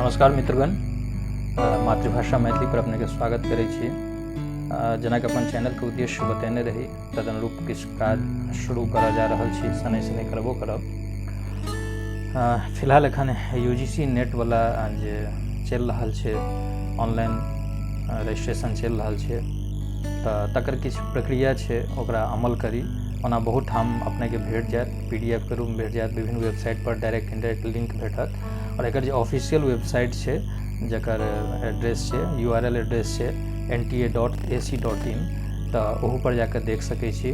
नमस्कार मित्रगण, मातृभाषा मैथिली पर अपने के स्वागत करै छी। जेना कि अपन चैनल के उद्देश्य बतेने रही तदनुरूप किछु काज शुरू करऽ जा रहल छी, सने सने करबो करब। फिलहाल एखन यूजीसी नेट वाला जे चलि रहल छै, ऑनलाइन रजिस्ट्रेशन चलि रहल छै, तऽ तकर किछु प्रक्रिया छै, ओकरा अमल करी। ओना बहुत ठाम अपने के भेट जायत, पीडीएफ के रूप में भेट जायत, विभिन्न वेबसाइट पर डायरेक्ट इनडायरेक्ट लिंक भेटत। और एकर जो ऑफिशियल वेबसाइट छै, जकर एड्रेस छै, URL एड्रेस छै nta.ac.in, तऽ ओहू पर जाकर देख सकै छी।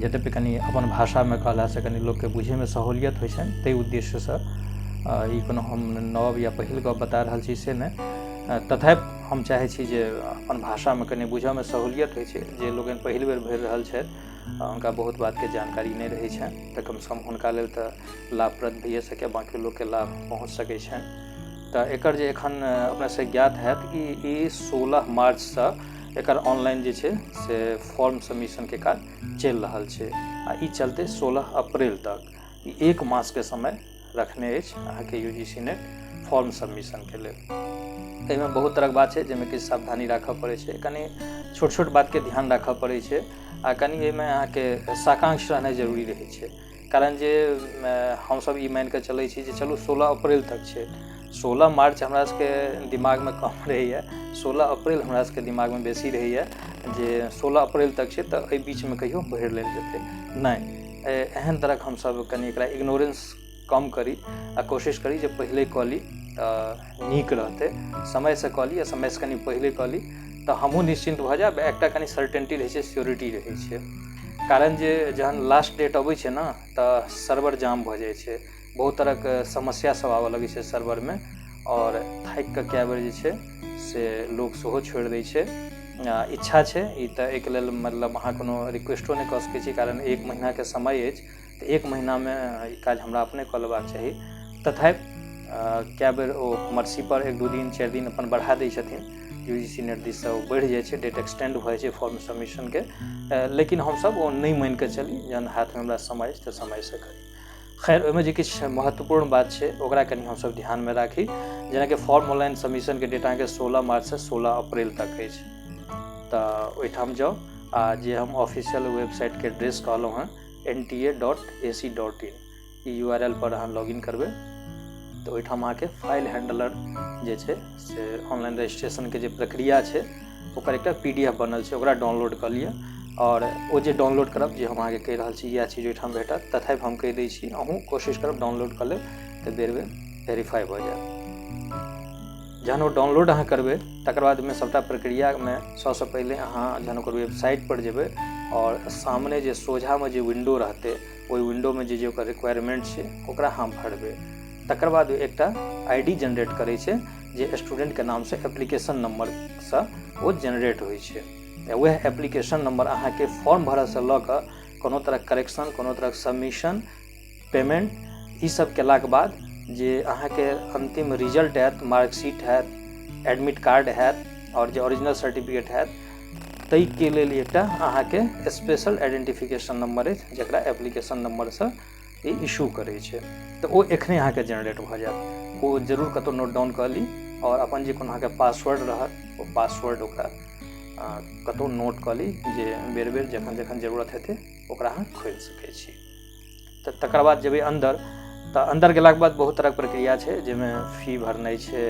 जते पे कनी अपन भाषा में कहला से कनी लोग के बुझे में सहूलियत होइ छै, ताहि उद्देश्य से ई कोनो हम नव या पहिल गप बता रहल छी से नहि, तथापि हम चाहै छी जे अपन भाषा में कनी बुझे में सहूलियत होइ छै। जे लोग पहिल बेर भरि रहल छथि उनका बहुत बात के जानकारी नहीं रहे छै, तऽ कम से कम हुनका लेल तऽ लाभप्रद भइए सके, बाकी लोग के लाभ पहुँच सकै छै। तऽ एकर जे एखन अपने से ज्ञात हैत कि ई 16 मार्च से एकर ऑनलाइन जे छै से फॉर्म सबमिशन के काज चलि रहल छै, आ ई चलते 16 अप्रैल तक ई 1 मास के समय रखने अछि अहाँके यूजीसी नेट फॉर्म सबमिशन के लेल। एहिमे बहुत तरहक बात छै, जाहिमे किछु सावधानी राखऽ पड़ै छै, कनि छोट छोट बात के ध्यान राखऽ पड़ै छै, आ कनि एहिमे अहाँके साकांक्ष रहनाइ जरूरी रहै छै। कारण जे हमसब ई मानि कऽ चलै छी जे चलू 16 अप्रैल तक छै, 16 मार्च हमरा सबके दिमाग में कम रहैए, 16 अप्रैल हमरा सबके दिमाग में बेसी रहैए जे 16 अप्रैल तक छै तऽ एहि बीच में कहियो भरि लेल जेतै। नहि, एहन तरहक हमसब कनि एकरा इग्नोरेंस कम करी आ कोशिश करी जे पहिले कऽ ली तऽ नीक रहतै। समय से कऽ ली, आ समय से कनि पहिले कऽ ली तऽ हमहूँ निश्चिंत भऽ जायब। एकटा कनि सर्टेनिटी रहै छै, सिक्योरिटी रहै छै। कारण जे जहन लास्ट डेट अबै छै ने, तऽ सर्वर जाम भऽ जाइ छै, बहुत तरहक समस्या सब आबऽ लगै छै सर्वर में, और थाकि कऽ कए बेर जे छै से लोग सेहो छोड़ि दै छै। इच्छा छै ई तऽ एहिके लेल मतलब अहाँ कोनो रिक्वेस्टो नहि कऽ सकै छी, कारण 1 महीना के समय अछि, तऽ 1 महीना में ई काज हमरा अपने कऽ लेबाक चाही। तथापि कए बेर ओ मर्सी पर 1-2 दिन 4 दिन अपन बढ़ा दै छथिन यूजीसी नेट दिस से, बढ़ि जाइ छै, डेट एक्सटेंड भऽ जाइ छै फॉर्म सबमिशन के, लेकिन हमसब ओ नहीं मान कऽ चली, जहन हाथ में हमरा समय अछि तऽ समय से करी। खैर, ओहिमे जे किछु महत्वपूर्ण बात छै ओकरा कनि हमसब ध्यान में राखी। जेनाकि फॉर्म ऑनलाइन सबमिशन के डेट अहाँके 16 मार्च से 16 अप्रैल तक अछि, तऽ ओहिठाम जाउ, आ जे हम ऑफिशियल वेबसाइट के एड्रेस कहलहुँ हैं nta.ac.in, ई URL पर अहाँ लॉगिन करबै तऽ ओहिठाम अहाँके फाइल हैंडलर जे छै से ऑनलाइन रजिस्ट्रेशन के जे प्रक्रिया छै ओकर एकटा PDF बनल छै, ओकरा डाउनलोड कऽ लिअ। और ओ जे डाउनलोड करब, जे हम अहाँके कहि रहल छी इएह चीज ओहिठाम भेटत, तथापि हम कहि दै छी अहूँ कोशिश करब डाउनलोड कऽ लेब तऽ बेर बेर वेरीफाई भऽ जायत। जहन ओ डाउनलोड अहाँ करबै तकर बाद में सबटा प्रक्रिया में सबसे पहिले अहाँ जहन ओकर वेबसाइट पर जेबै, और सामने जे सोझा में जे विंडो रहतै, ओहि विंडो में जे ओकर रिक्वायरमेंट छै ओकरा अहाँ भरबै। तकर बाद एकटा ID जनरेट करै छै, जे स्टूडेंट के नाम से एप्लीकेशन नंबर से वो जनरेट होइ छै। वह एप्लीकेशन नंबर अहाँके फॉर्म भरऽ से लऽ कऽ कोनो तरह करेक्शन, कोनो तरह सबमिशन, पेमेंट, ई सब केलाक बाद जे अहाँके अंतिम रिजल्ट हैत, मार्कशीट हैत, एडमिट कार्ड हैत, और जे ओरिजिनल सर्टिफिकेट हैत, ताहिके लेल एकटा अहाँके स्पेशल आइडेंटिफिकेशन नंबर अछि, जकरा एप्लीकेशन नंबर से ई इशू करै छै, तऽ ओ एखने अहाँके जनरेट भऽ जायत। ओ जरूर कतौ नोट डाउन कऽ ली, और अपन जे कोनो अहाँके पासवर्ड रहत ओ पासवर्ड ओकरा कतौ नोट कऽ ली, जे बेर बेर जखन जखन जरूरत हेतै ओकरा अहाँ खोलि सकै छी। तऽ तकर बाद जेबै अन्दर, तऽ अन्दर गेलाके बाद बहुत तरहक प्रक्रिया छै, जाहिमे फी भरनाइ छै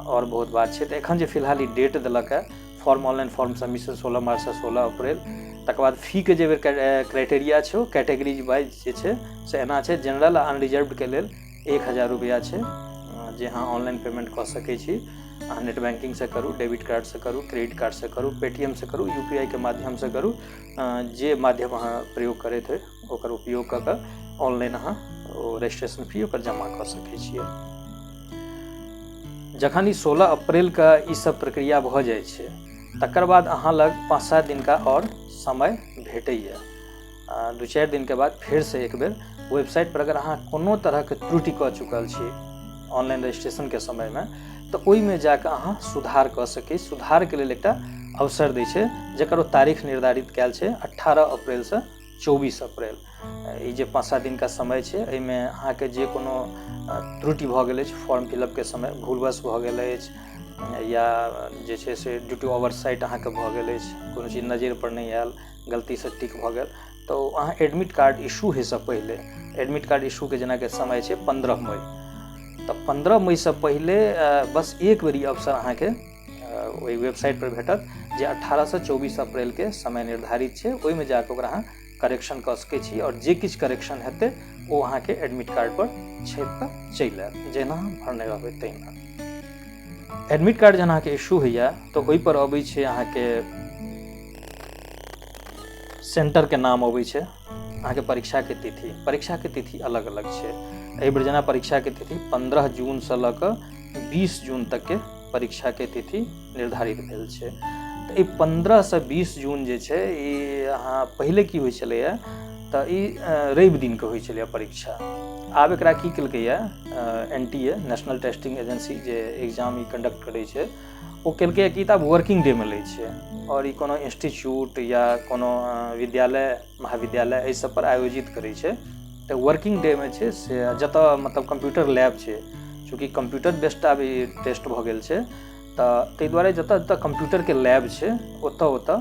और बहुत बात छै। तऽ एखन जे फिलहाल ई डेट देलक है फॉर्म ऑनलाइन फॉर्म सबमिशन 16 मार्च से 16 अप्रैल, तकर बाद फी के जे क्राइटेरिया छै, कैटेगरीज वाइज जे छै से एना छै। जनरल आ अनरिजर्व्ड के लेल 1000 रुपया छै, जे अहाँ ऑनलाइन पेमेंट कऽ सकै छी। अहाँ नेट बैंकिंग से करू, डेबिट कार्ड से करू, क्रेडिट कार्ड से करू, पेटीएम से करू, UPI के माध्यम से करू, जे माध्यम अहाँ प्रयोग करैत होइ ओकर उपयोग कऽ कऽ ऑनलाइन अहाँ रजिस्ट्रेशन फी ओकर जमा कऽ सकै छियै। जखन ई 16 अप्रैल का ई सब प्रक्रिया भऽ जाइ छै, तकर बाद अहाँ लग 5-7 दिन का और समय भेटैए। 2-4 दिन के बाद फिर से एक बेर वेबसाइट पर अगर अहाँ कोनो तरह के त्रुटि कऽ चुकल छी ऑनलाइन रजिस्ट्रेशन के समय में, तऽ ओहिमे जाकऽ अहाँ सुधार कऽ सकी। सुधार के लेल एकटा अवसर दै छै, जकर तारीख निर्धारित कयल छै 18 अप्रैल से 24 अप्रैल ई जे 5-7 दिन का समय छै, एहिमे अहाँके जे कोनो त्रुटि भऽ गेल अछि फॉर्म फिलअप के समय, भूलवश भऽ गेल अछि या जे छै से ड्यू टू ओवरसाइट अहाँके भऽ गेल अछि, कोनो चीज नजरि पर नहि आयल, गलतीसँ टिक भऽ गेल, तऽ अहाँ एडमिट कार्ड इशू होइसँ पहिले, एडमिट कार्ड इशूके जेनाकि समय छै 15 मई, तऽ 15 मईसँ पहिले बस एक बेर ई अवसर अहाँके ओहि वेबसाइट पर भेटत जे 18 से 24 अप्रैल के समय निर्धारित छै, ओहिमे जाकऽ ओकरा अहाँ करेक्शन कऽ सकै छी आओर जे किछु करेक्शन हेतै ओ अहाँके एडमिट कार्ड पर छपि कऽ चलि आयत, जेना अहाँ भरने रहबै तहिना। एडमिट कार्ड जहन अहाँके इशू होइए तऽ ओहिपर अबै छै अहाँके सेंटरके नाम अबै छै, अहाँके परीक्षाके तिथि अलग अलग छै। एहि बेर जेना परीक्षाके तिथि 15 जूनसँ लऽ कऽ 20 जून तकके परीक्षाके तिथि निर्धारित भेल छै। तऽ ई 15 से 20 जून जे छै ई अहाँ पहिले की होइ छलैए तऽ ई रवि दिनके होइ छलैए परीक्षा। आब एकरा की केलकैए NTA नेशनल टेस्टिंग एजेंसी जे एग्जाम ई कंडक्ट करै छै ओ केलकैए कि तऽ आब वर्किंग डेमे लै छै, और ई कोनो इंस्टीट्यूट या कोनो विद्यालय महाविद्यालय एहि सब पर आयोजित करै छै। तऽ वर्किंग डे में छै से जतऽ मतलब कंप्यूटर लैब छै, चूँकि कंप्यूटर बेस्ड आब ई टेस्ट भऽ गेल छै, तऽ ताहि दुआरे जतऽ जतऽ कंप्यूटरके लैब छै ओतऽ ओतऽ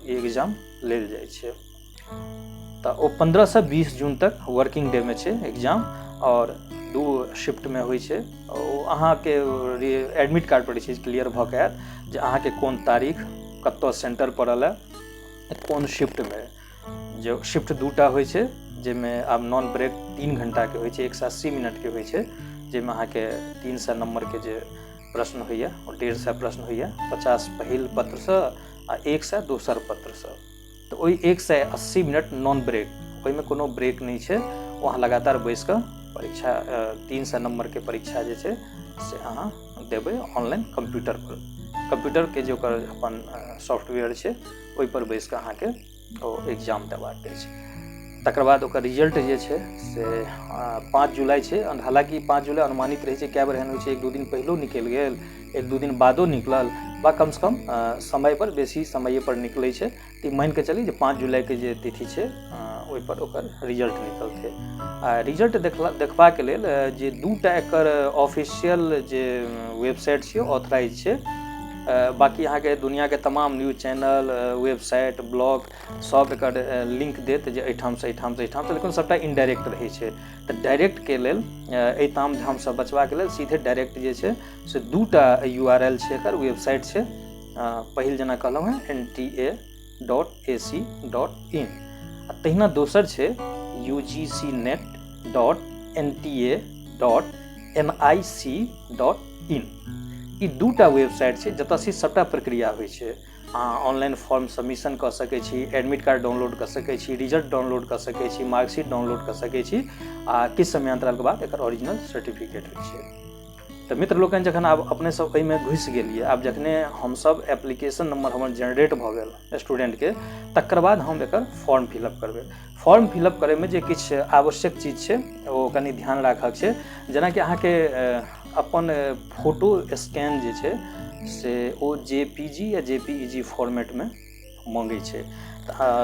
ई एग्जाम लेल जाइ छै। तऽ ओ 15 से 20 जून तक वर्किंग डे में छै एग्जाम, और 2 शिफ्ट में होइ छै। ओ अहाँके एडमिट कार्ड पर चीज क्लियर भऽ के आयत जे अहाँके कोन तारीख कतऽ सेंटर पड़ल है, कोन शिफ्ट में। जो शिफ्ट 2टा होइ छै जाहिमे आब नॉन ब्रेक 3 घंटाके होइ छै, 180 मिनटके होइ छै, जाहिमे अहाँके 300 नंबरके जे प्रश्न होइए और 150 प्रश्न होइए, 50 पहिल पत्रसँ आ 100 दोसर पत्रसँ। तऽ ओहि 180 मिनट नॉन ब्रेक, ओहिमे कोनो ब्रेक नहीं छै, वहाँ लगातार बैस कऽ परीक्षा 300 नंबरके परीक्षा जे छै से अहाँ देबै ऑनलाइन कंप्यूटर पर। कंप्यूटरके जे ओकर अपन सॉफ्टवेयर छै ओहिपर बैस कऽ अहाँके ओ एग्जाम देबाक अछि। तकर बाद ओकर रिजल्ट जे छै से 5 जुलाई छै, हालांकि 5 जुलाई अनुमानित रहै छै, कए बेर एहन होइ छै 1-2 दिन पहिलो निकलि गेल, 1-2 दिन बादो निकलल, वा कमसँ कम समय पर बेसी समय पर निकलै छै। तऽ मानि कऽ चली जे 5 जुलाइके जे तिथि छै ओहिपर ओकर रिजल्ट निकलतै। आ रिजल्ट देखबाक लेल जे 2टा एकर ऑफिशियल जे वेबसाइट छै ऑथराइज छै, बाकी अहाँके दुनियाके तमाम न्यूज चैनल, वेबसाइट, ब्लॉग सब एकर लिंक देत जे एहिठामसँ एहिठामसँ एहिठामसँ, लेकिन सबटा इनडायरेक्ट रहै छै। तऽ डायरेक्टके लेल एहि ताम झामसँ बचबाके लेल सीधे डायरेक्ट जे छै से 2टा URL छै, एकर वेबसाइट छै। पहिल जेना कहलहुँ हैं nta.ac.in, आ तहिना दोसर छै ugcnet.nta.nic.in। ई 2टा वेबसाइट छै जतऽसँ सबटा प्रक्रिया होइ छै। अहाँ ऑनलाइन फॉर्म सबमिशन कऽ सकै छी, एडमिट कार्ड डाउनलोड कऽ सकै छी, रिजल्ट डाउनलोड कऽ सकै छी, मार्कशीट डाउनलोड कऽ सकै छी, आ किछु समयांतरालके बाद एकर ओरिजिनल सर्टिफिकेट होइ छै। तऽ मित्र लोकनि जखन आब अपने सब एहिमे घुसि गेलिए, आब जखने हमसब एप्लीकेशन नंबर हमर जनरेट भऽ गेल स्टूडेंटके, तकर बाद हम एकर फॉर्म फिलअप करबै। फॉर्म फिलअप करैमे जे किछु आवश्यक चीज छै ओ कनि ध्यान राखक छै, जेनाकि अहाँके अपन फोटो स्कैन जे छै से ओ JPG या JPEG फॉर्मेटमे मांगै छै।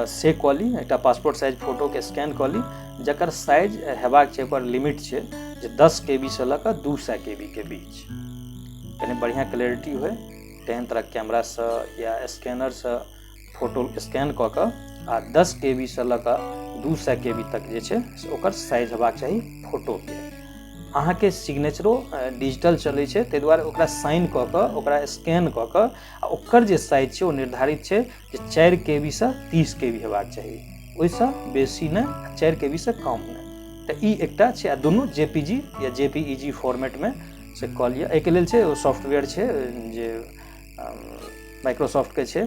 से कऽ ली, एकटा पासपोर्ट साइज फोटोके स्कैन कऽ ली, जकर साइज हेबाक छै, ओकर लिमिट छै जे 10 KB से लऽ कऽ 200 KB के बीच, कनि बढ़िआँ क्लैरिटी होइ, तेहन तरह कैमरासँ या स्कैनरसँ फोटो स्कैन कऽ कऽ आ 10 KB से लऽ कऽ 200 KB तक जे छै से ओकर साइज हेबाक चाही फोटोके। अहाँके सिग्नेचरो डिजिटल चलै छै, ताहि दुआरे ओकरा साइन कऽ कऽ ओकरा स्कैन कऽ कऽ आ ओकर जे साइज छै ओ निर्धारित छै जे 4 KB से 30 KB हेबाक चाही, ओहिसँ बेसी नहि, 4 KB से कम नहि। तऽ ई एकटा छै, आ दुनू JPG या JPEG फॉर्मेटमे से कऽ लिअ। एहिके लेल छै ओ सॉफ्टवेयर छै जे माइक्रोसॉफ्टके छै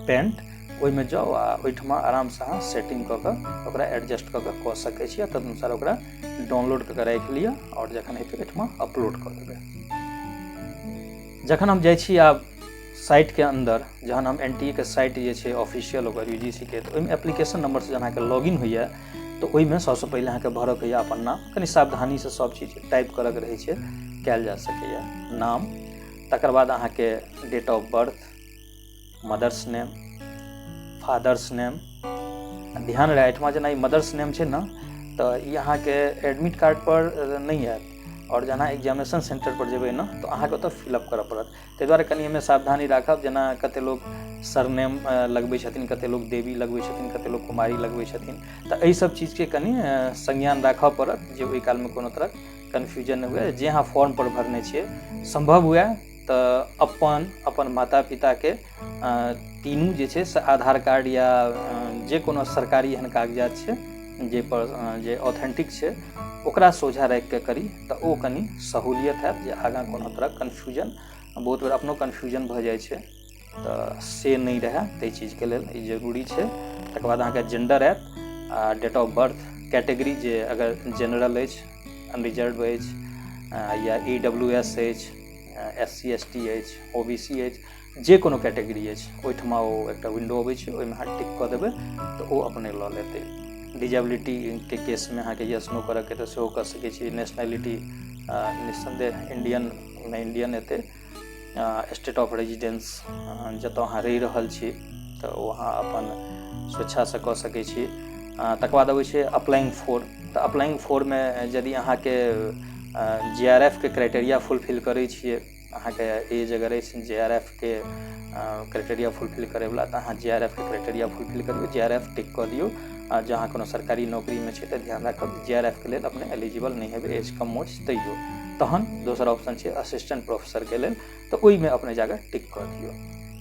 पेंट, ओहिमे जाउ आ ओहिठमा आरामसँ अहाँ सेटिंग कऽ कऽ ओकरा एडजस्ट कऽ सकै छी, आ तदनुसार ओकरा डाउनलोड कऽ राखि लिअ, आओर जखन हेतै ओहिठमा अपलोड कऽ देबै। जखन हम जाइ छी आब साइटके अन्दर, जहन हम NTA के साइट जे छै ऑफिशियल ओकर UGC के, तऽ ओहिमे एप्लीकेशन नंबरसँ जहन अहाँके लॉगिन होइए तऽ ओहिमे सबसँ पहिले अहाँके भरऽ के अपन नाम, कनि सावधानीसँ सब चीज टाइप करऽके रहै छै, कयल जा सकैए, नाम, तकर बाद अहाँके date of birth, mother's name, father's name, ध्यान रहे एहिठमा जेना ई मदर्स नेम छै ने तऽ ई अहाँके एडमिट कार्ड पर नहि आयत, और जेना एग्जामिनेशन सेंटर पर जेबै ने तऽ अहाँके ओतऽ फिलअप करऽ पड़त। ताहि दुआरे कनि एहिमे सावधानी राखब। जेना कते लोग सरनेम लगबै छथिन, कते लोग देवी लगबै छथिन, कते लोग कुमारी लगबै छथिन, तऽ एहि सब चीजके कनि संज्ञान राखऽ पड़त जे ओहि कालमे कोनो तरह कन्फ्यूजन नहि हुए। जे अहाँ फॉर्म पर भरने छियै संभव हुए तऽ अपन माता पिताके तीनू जे छै से आधार कार्ड या जे कोनो सरकारी एहन कागजात छै जे ऑथेंटिक छै ओकरा सोझा राखि कऽ करी तऽ ओ कनि सहूलियत हैत जे आगाँ कोनो तरह कन्फ्यूजन, बहुत बेर अपनो कन्फ्यूजन भऽ जाइ छै तऽ से नहि रहै, ताहि चीजके लेल ई जरूरी छै। तकर बाद अहाँके जेंडर आयत आ डेट ऑफ बर्थ, कैटेगरी जे अगर जनरल अछि, अनरिजर्व अछि या EWS अछि, SC ST अछि, OBC अछि, जे कोनो कैटेगरी अछि ओहिठमा ओ एकटा विंडो अबै छै, ओहिमे अहाँ टिक कऽ देबै तऽ ओ अपने लऽ लेतै। डिजेबिलिटीके केसमे अहाँके यस नो करऽके तऽ सेहो कऽ सकै छी। नेशनैलिटी निस्सन्देह इंडियन एतै। स्टेट ऑफ रेजिडेंस जतऽ अहाँ रहि रहल छी तऽ ओ अहाँ अपन स्वेच्छासँ कऽ सकै छी। तकर बाद अबै छै अप्लाइंग फॉर, तऽ अप्लाइंग फॉरमे यदि अहाँके JRF के क्राइटेरिया फुलफिल करै छियै, अहाँके एज अगर अछि JRF के क्राइटेरिया फुलफिल करैवला तऽ अहाँ JRF के क्राइटेरिया फुलफिल करियौ, JRF टिक कऽ दियौ। आ जहाँ कोनो सरकारी नौकरीमे छै तऽ ध्यान राखब JRF के लेल अपने एलिजिबल नहि हेबै, एज कम अछि तैयो। तहन दोसर ऑप्शन छै असिस्टेंट प्रोफेसरके लेल, तऽ ओहिमे अपने जाकऽ टिक कऽ दियौ।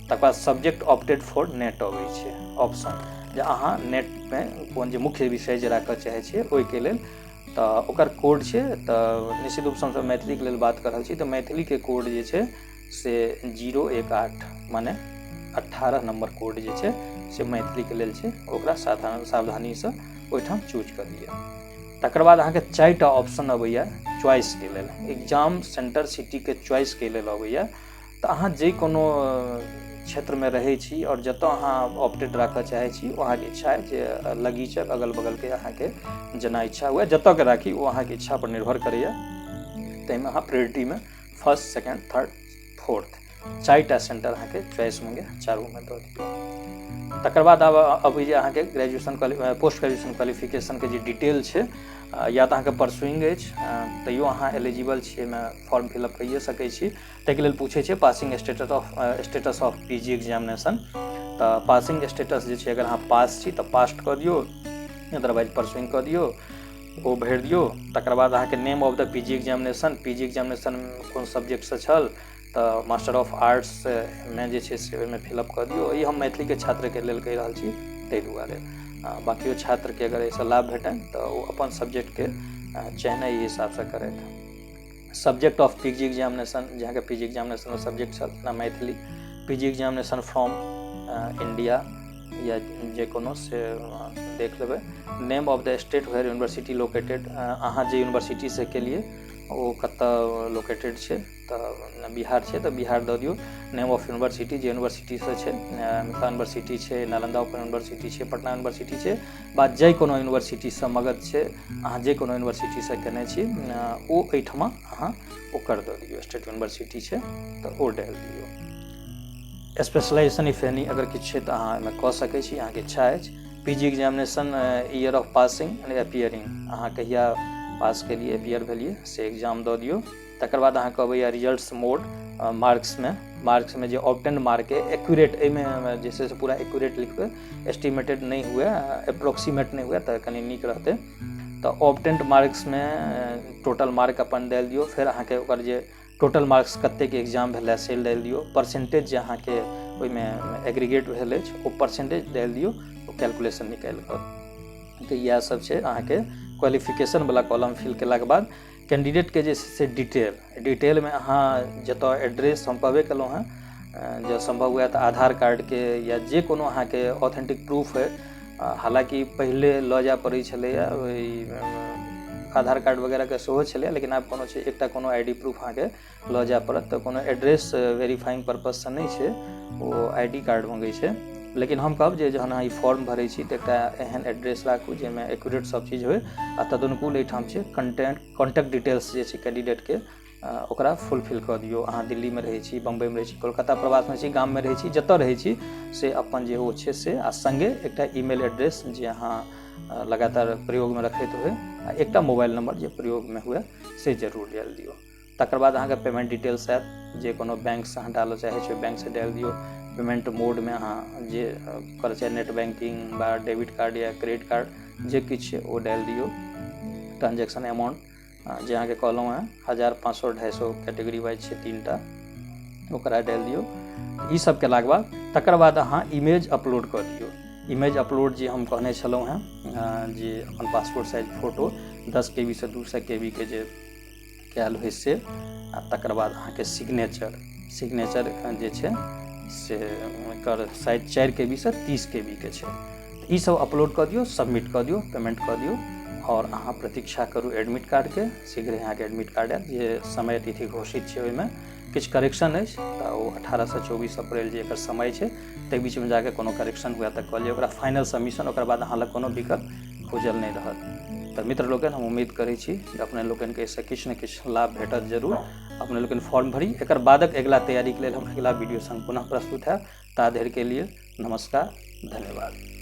तकर बाद सब्जेक्ट ऑप्टेड फॉर नेट अबै छै ऑप्शन, जे अहाँ नेटमे कोन जे मुख्य विषय जे राखऽ चाहै छियै ओहिके लेल, तऽ ओकर कोड छै। तऽ निश्चित रूपसँ हमसब मैथिलीके लेल बात कर रहल छी तऽ मैथिलीके कोड जे छै से 018 माने 18 नंबर कोड जे छै से मैथिलीके लेल छै, ओकरा सावधानीसँ ओहिठाम चूज कऽ दिअ। तकर बाद अहाँके 4टा ऑप्शन अबैया चॉइसके लेल, एग्जाम सेंटर सिटीके चॉइसके लेल अबैया। तऽ अहाँ जे कोनो क्षेत्रमे रहै छी और जतऽ अहाँ ऑप्टेड राखऽ चाहै छी ओ अहाँके इच्छा है जे लगीचक अगल बगलके अहाँके जेना इच्छा हुए जतऽके राखी ओ अहाँके इच्छा पर निर्भर करैया। ताहिमे अहाँ प्रायोरिटीमे फर्स्ट, सेकेंड, थर्ड, फोर्थ 4टा सेंटर अहाँके चॉइस मंगे चारूमे दऽ दियौ। तकर बाद आब अबैया अहाँके ग्रेजुएशन पोस्ट ग्रेजुएशन क्वालिफिकेशनके जे डिटेल छै, या तऽ अहाँके परसुइंग अछि तैयो अहाँ एलिजिबल छियै, एहिमे फॉर्म फिलअप कइए सकै छी। ताहिके लेल पूछै छै passing status of PG examination, तऽ पासिंग स्टेटस जे छै अगर अहाँ पास छी तऽ पास कऽ दियौ, अदरवाइज परसुइंग कऽ दियौ, ओ भरि दियौ। तकर बाद अहाँके नेम ऑफ द PG एग्जामिनेशन कोन सब्जेक्टसँ छल तऽ मास्टर ऑफ आर्ट्समे जे छै से ओहिमे फिलअप कऽ दियौ। ई हम मैथिलीके छात्रके लेल कहि रहल छी ताहि दुआरे, बाकियो छात्रके अगर एहिसँ लाभ भेटनि तऽ ओ अपन सब्जेक्टके चयन एहि हिसाबसँ करथि। सब्जेक्ट ऑफ PG एग्जामिनेशन, जहाँके PG एग्जामिनेशन सब्जेक्ट छल जेना Maithili, PG examination from India या जे कोनो से देख लेबै। Name of the state where university located, अहाँ जे यूनिवर्सिटीसँ केलिए ओ कतऽ लोकेटेड छै, तऽ बिहार छै तऽ बिहार दऽ दियौ। नेम ऑफ यूनिवर्सिटी जे यूनिवर्सिटीसँ छै, मिथिला यूनिवर्सिटी छै, नालंदा ओपन यूनिवर्सिटी छै, पटना यूनिवर्सिटी छै, वा जे कोनो यूनिवर्सिटीसँ मगध छै, अहाँ जे कोनो यूनिवर्सिटीसँ केने छी ओ एहिठमा अहाँ ओकर दऽ दियौ। स्टेट यूनिवर्सिटी छै तऽ ओ डालि दियौ। स्पेशलाइजेशन इफ एनी अगर किछु छै तऽ अहाँ एहिमे कऽ सकै छी, अहाँके इच्छा अछि। PG examination year of passing and appearing, अहाँ कहिया पास केलिए अपियर भेलिए से एग्जाम दऽ दियौ। तकर बाद अहाँके अबैया रिजल्ट्स मोड, मार्क्समे जे ऑब्टेन्ड मार्क अइ एक्यूरेट, एहिमे जे छै से पूरा एक्यूरेट लिखबै, एस्टिमेटेड नहि हुए, अप्रोक्सीमेट नहि हुए तऽ कनि नीक रहतै। तऽ ऑब्टेन्ड मार्क्समे टोटल मार्क अपन डालि दियौ, फेर अहाँके ओकर जे टोटल मार्क्स कतेक एग्जाम भेलै से डालि दियौ, परसेंटेज जे अहाँके ओहिमे एग्रीगेट भेल अछि ओ परसेंटेज डालि दियौ, ओ कैलकुलेशन निकालि कऽ। तऽ इएह सब छै अहाँके क्वालिफिकेशनवला कॉलम फिल केलाके बाद कैंडिडेटके जे छै से डिटेलमे अहाँ जतऽ एड्रेस हम कहबे केलहुँ हँ, जँ संभव हुए तऽ आधार कार्डके या जे कोनो अहाँके ऑथेंटिक प्रूफ है, हालांकि पहिले लऽ जाय पड़ै छलैया ओहि आधार कार्ड वगैरहके सेहो छलै, लेकिन आब कोनो छै एकटा कोनो ID प्रूफ अहाँके लऽ जाय पड़त। तऽ कोनो एड्रेस वेरीफाइंग पर्पजसँ नहि छै, ओ ID कार्ड मँगै छै। लेकिन हम कहब जे जहन अहाँ ई फॉर्म भरै छी तऽ एकटा एहन एड्रेस राखू जाहिमे एक्यूरेट सब चीज होय, आ तदनुकूल एहिठाम छै कॉन्टैक्ट डिटेल्स जे छै कैंडिडेटके ओकरा फुलफिल कऽ दियौ। अहाँ दिल्लीमे रहै छी, बम्बईमे रहै छी, कोलकाता प्रवासमे छी, गाममे रहै छी, जतऽ रहै छी से अपन जे ओ छै से आ सङ्गे एकटा ईमेल एड्रेस जे अहाँ लगातार प्रयोगमे रखैत हुए आ एकटा मोबाइल नंबर जे प्रयोगमे हुए से जरूर डालि दियौ। तकर बाद अहाँके पेमेंट डिटेल्स आयत, जे कोनो बैंकसँ अहाँ डालऽ चाहै छी बैंकसँ डालि दियौ। पेमेंट मोडमे अहाँ जे करऽ चाहे नेट बैंकिंग बा डेबिट कार्ड या क्रेडिट कार्ड जे किछु छै ओ डालि दियौ। ट्रांजेक्शन अमाउंट जे अहाँके कहलहुँ हेँ 1000, 500, 250 कैटेगरी वाइज छै 3टा, ओकरा डालि दियौ। ई सब केलाके बाद तकर बाद अहाँ इमेज अपलोड कऽ दियौ। इमेज अपलोड जे हम कहने छलहुँ हेँ जे अपन पासपोर्ट साइज फोटो 10 KB से 200 KB के जे कयल होइ से, आ तकर बाद अहाँके सिग्नेचर जे छै से एकर साइज 4 KB से 30 KB के छै। ई सब अपलोड कऽ दियौ, सबमिट कऽ दियौ, पेमेंट कऽ दियौ और अहाँ प्रतीक्षा करू एडमिट कार्डके। शीघ्र अहाँके एडमिट कार्ड आयत, जे समय तिथि घोषित छै ओहिमे किछु करेक्शन अछि तऽ ओ 18 से 24 अप्रैल जे एकर समय छै ताहि बीचमे जाके कोनो करेक्शन हुए तऽ कऽ लिअ ओकरा फाइनल सबमिशन। ओकर बाद अहाँ लग कोनो विकल्प खुजल नहि रहत। तऽ मित्र लोकनि, हम उम्मीद करै छी जे अपने लोकनिके एहिसँ किछु ने किछु लाभ भेटत जरूर। अपने लोकनि फॉर्म भरी, एकर बादक अगिला तैयारीके लेल हम अगिला वीडियो संग पुनः प्रस्तुत हैब। ता धरिके लिए नमस्कार, धन्यवाद।